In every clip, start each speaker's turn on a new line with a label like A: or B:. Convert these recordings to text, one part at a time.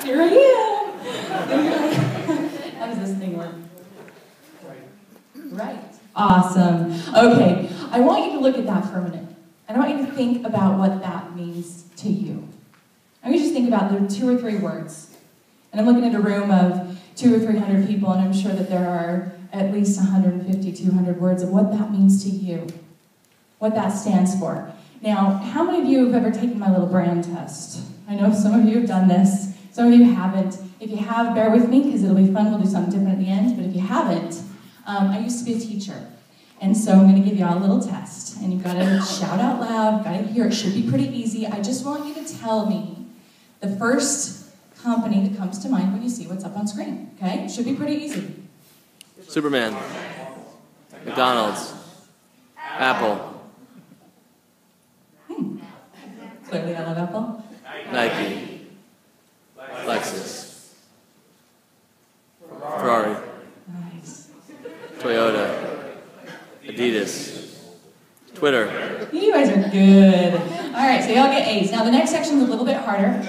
A: Here I am. How does this thing work? Right. Awesome. Okay, I want you to look at that for a minute. And I want you to think about what that means to you. I want you to just think about the 2 or 3 words. And I'm looking at a room of 200 or 300 people, and I'm sure that there are at least 150, 200 words of what that means to you, what that stands for. Now, how many of you have ever taken my little brand test? I know some of you have done this, some of you haven't. If you have, bear with me, because it'll be fun. We'll do something different at the end. But if you haven't, I used to be a teacher. And so I'm going to give you all a little test. And you've got to shout out loud, got to hear. It should be pretty easy. I just want you to tell me the first company that comes to mind when you see what's up on screen. Okay? It should be pretty easy.
B: Superman. McDonald's. Apple.
A: Clearly I love Apple.
B: Nike. Lexus. Ferrari.
A: Nice.
B: Toyota. Adidas. Twitter.
A: You guys are good. All right, so y'all get A's. Now the next section's a little bit harder.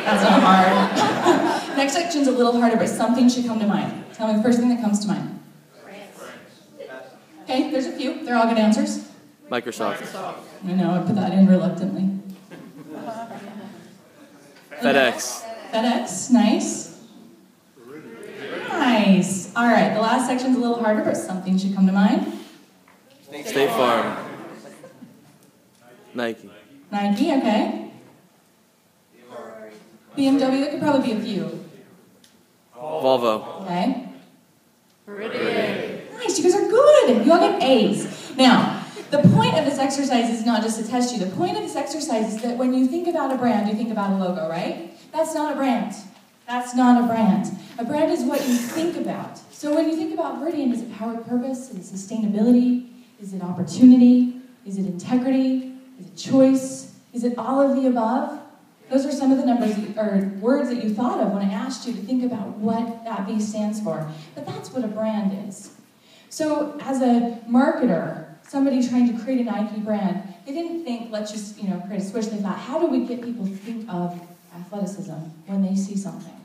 A: That's not hard. Next section's a little harder, but something should come to mind. Tell me the first thing that comes to mind. Okay, there's a few. They're all good answers.
B: Microsoft.
A: I know, I put that in reluctantly.
B: FedEx.
A: FedEx, nice. Nice. All right, the last section's a little harder, but something should come to mind.
B: State Farm. Nike.
A: Nike, okay. BMW, there could probably be a few.
B: Volvo.
A: Okay. Nice, you guys are good. You all get A's. Now, the point of this exercise is not just to test you. The point of this exercise is that when you think about a brand, you think about a logo, right? That's not a brand. That's not a brand. A brand is what you think about. So when you think about Viridian, is it power to purpose? Is it sustainability? Is it opportunity? Is it integrity? Is it choice? Is it all of the above? Those are some of the numbers or words that you thought of when I asked you to think about what that B stands for. But that's what a brand is. So as a marketer, somebody trying to create a Nike brand, they didn't think, let's just create a switch. They thought, how do we get people to think of athleticism when they see something?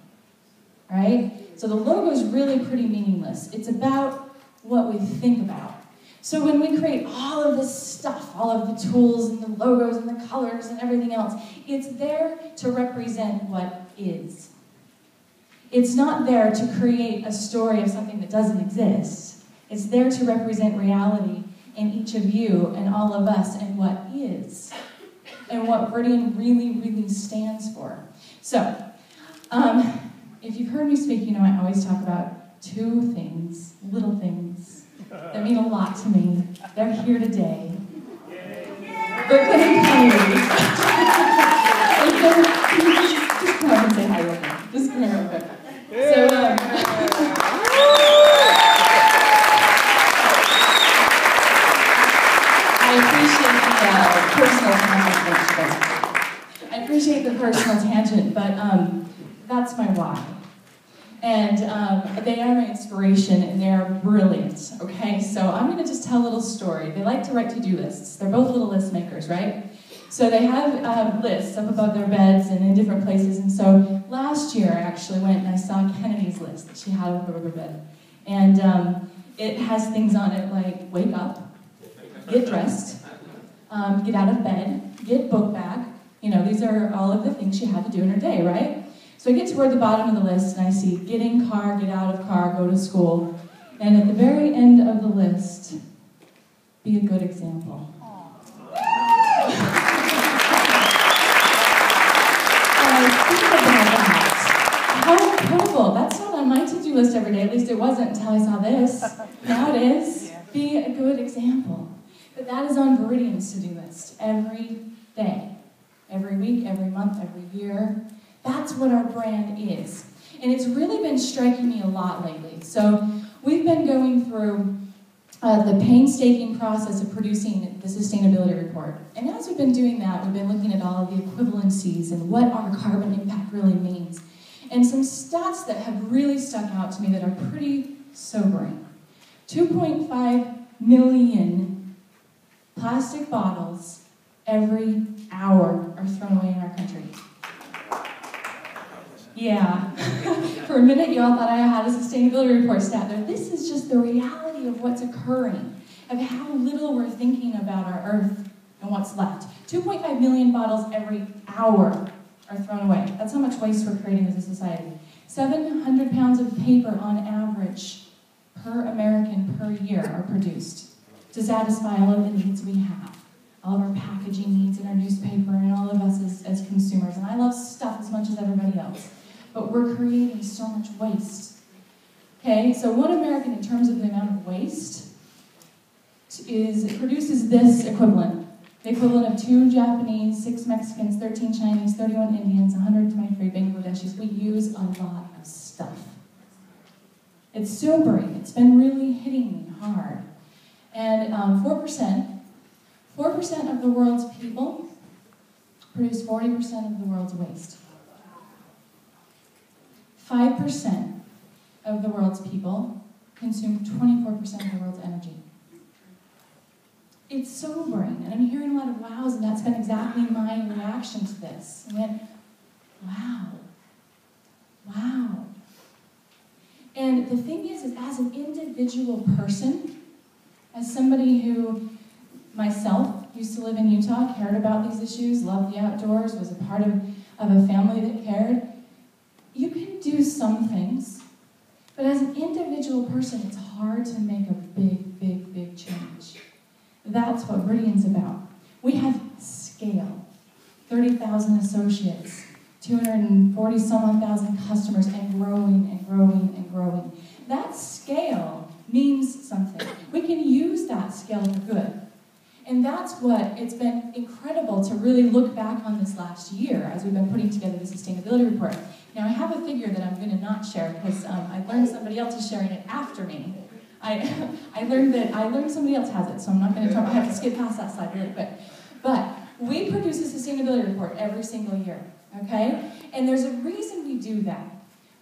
A: Right? So the logo is really pretty meaningless. It's about what we think about. So when we create all of this stuff, all of the tools and the logos and the colors and everything else, it's there to represent what is. It's not there to create a story of something that doesn't exist. It's there to represent reality in each of you and all of us and what is. And what Viridian really, really stands for. So, if you've heard me speak, you know I always talk about 2 things, little things, that mean a lot to me. They're here today. They're going to come Just come up and say hi real quick. Just come here real quick. So, I appreciate the personal tangent, but that's my why. And they are my inspiration, and they are brilliant, okay? So I'm going to just tell a little story. They like to write to-do lists. They're both little list makers, right? So they have lists up above their beds and in different places. And so last year, I actually went and I saw Kennedy's list that she had up above her bed. And it has things on it like, wake up, get dressed, get out of bed, get book bag. These are all of the things she had to do in her day, right? So I get toward the bottom of the list and I see get in car, get out of car, go to school. And at the very end of the list, be a good example. I think about that. How incredible. That's not on my to-do list every day. At least it wasn't until I saw this. Now it is. Be a good example. But that is on Viridian's to-do list every day. Every week, every month, every year. That's what our brand is. And it's really been striking me a lot lately. So we've been going through the painstaking process of producing the sustainability report. And as we've been doing that, we've been looking at all of the equivalencies and what our carbon impact really means. And some stats that have really stuck out to me that are pretty sobering. 2.5 million plastic bottles every hour are thrown away in our country. Yeah. For a minute, you all thought I had a sustainability report stat there. This is just the reality of what's occurring, of how little we're thinking about our Earth and what's left. 2.5 million bottles every hour are thrown away. That's how much waste we're creating as a society. 700 pounds of paper on average per American per year are produced to satisfy all of the needs we have. All of our packaging needs and our newspaper and all of us as consumers. And I love stuff as much as everybody else. But we're creating so much waste. Okay, so one American in terms of the amount of waste produces this equivalent. The equivalent of 2 Japanese, 6 Mexicans, 13 Chinese, 31 Indians, 123 Bangladeshis. We use a lot of stuff. It's sobering. It's been really hitting me hard. And 4% of the world's people produce 40% of the world's waste. 5% of the world's people consume 24% of the world's energy. It's sobering, and I'm hearing a lot of wows, and that's been exactly my reaction to this. I went, wow, wow. And the thing is as an individual person, as somebody who, myself, used to live in Utah, cared about these issues, loved the outdoors, was a part of a family that cared, you can do some things, but as an individual person, it's hard to make a big, big, big change. That's what Viridian's about. We have scale, 30,000 associates, 240-some-odd-thousand customers, and growing and growing and growing. That scale means something. We can use that scale for good. And that's what, it's been incredible to really look back on this last year as we've been putting together the sustainability report. Now I have a figure that I'm going to not share because I learned somebody else is sharing it after me. I learned somebody else has it, so I'm not going to talk. I have to skip past that slide really quick. But we produce a sustainability report every single year, okay? And there's a reason we do that.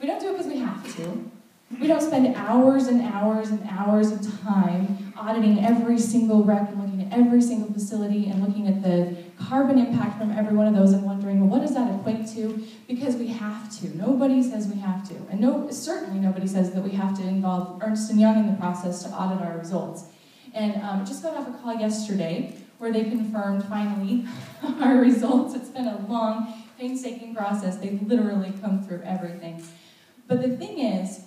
A: We don't do it because we have to. We don't spend hours and hours and hours of time auditing every single wreck and looking at every single facility and looking at the carbon impact from every one of those and wondering, well, what does that equate to? Because we have to. Nobody says we have to. And certainly nobody says that we have to involve Ernst & Young in the process to audit our results. And just got off a call yesterday where they confirmed, finally, our results. It's been a long, painstaking process. They've literally come through everything. But the thing is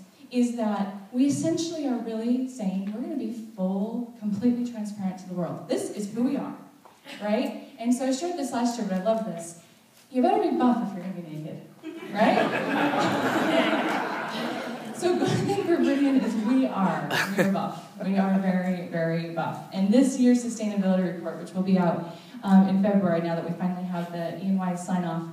A: that we essentially are really saying we're going to be completely transparent to the world. This is who we are, right? And so I shared this last year, but I love this. You better be buff if you're going to be naked, right? So good thing for Viridian is we're buff. We are very, very buff. And this year's sustainability report, which will be out in February, now that we finally have the E&Y sign-off,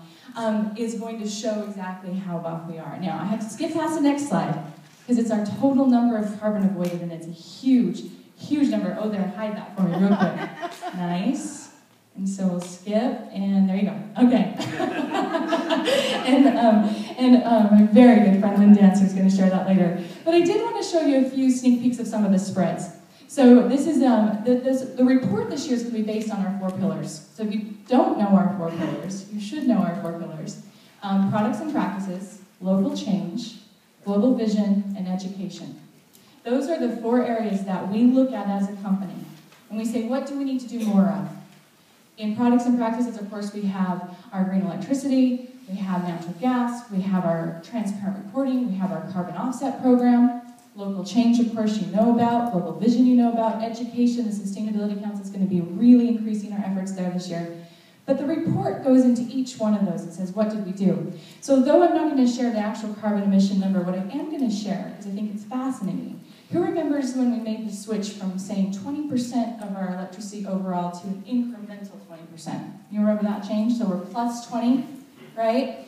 A: is going to show exactly how buff we are. Now, I have to skip past the next slide, because it's our total number of carbon avoided, and it's a huge, huge number. Oh, there, hide that for me real quick. Nice. And so we'll skip, and there you go. Okay. and my very good friend Lynn Dancer is going to share that later. But I did want to show you a few sneak peeks of some of the spreads. So this is the report this year is going to be based on our 4 pillars. So if you don't know our 4 pillars, you should know our 4 pillars. Products and practices, local change, global vision, and education. Those are the 4 areas that we look at as a company. And we say, what do we need to do more of? In products and practices, of course, we have our green electricity, we have natural gas, we have our transparent reporting, we have our carbon offset program. Local change, of course, you know about. Global vision, you know about. Education, the Sustainability Council is going to be really increasing our efforts there this year. But the report goes into each one of those and says, what did we do? So though I'm not going to share the actual carbon emission number, what I am going to share, because I think it's fascinating, who remembers when we made the switch from saying 20% of our electricity overall to an incremental 20%? You remember that change? So we're plus 20, right?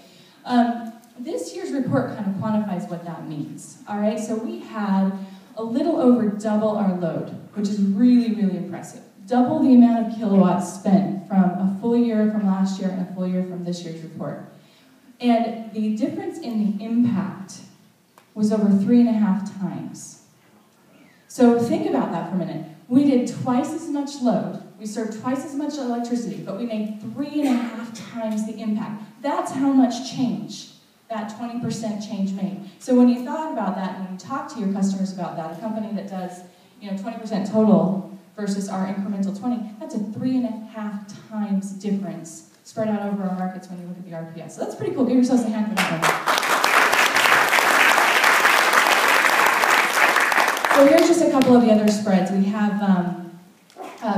A: This year's report kind of quantifies what that means, all right? So we had a little over double our load, which is really, really impressive. Double the amount of kilowatts spent from a full year from last year and a full year from this year's report. And the difference in the impact was over 3.5 times. So think about that for a minute. We did twice as much load, we served twice as much electricity, but we made 3.5 times the impact. That's how much change that 20% change made. So when you thought about that and when you talk to your customers about that, a company that does 20% total versus our incremental 20, that's a 3.5 times difference spread out over our markets when you look at the RPS. So that's pretty cool. Give yourselves a hand for that one. So here's just a couple of the other spreads. We have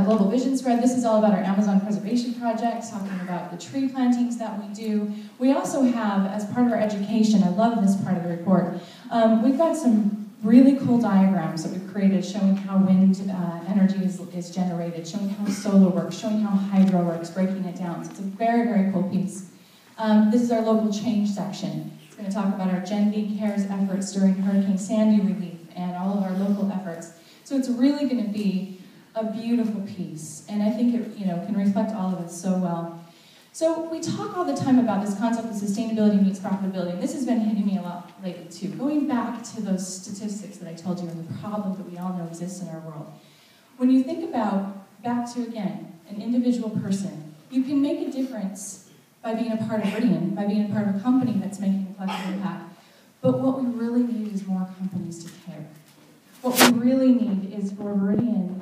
A: Global Vision spread. This is all about our Amazon preservation project, talking about the tree plantings that we do. We also have, as part of our education, I love this part of the report, we've got some really cool diagrams that we've created showing how wind energy is generated, showing how solar works, showing how hydro works, breaking it down. So it's a very, very cool piece. This is our local change section. It's going to talk about our Gen V CARES efforts during Hurricane Sandy relief and all of our local efforts. So it's really going to be a beautiful piece, and I think it can reflect all of it so well. So we talk all the time about this concept of sustainability meets profitability, and this has been hitting me a lot lately too. Going back to those statistics that I told you and the problem that we all know exists in our world. When you think about, back to again, an individual person, you can make a difference by being a part of Viridian, by being a part of a company that's making a collective impact. But what we really need is more companies to care. What we really need is for Viridian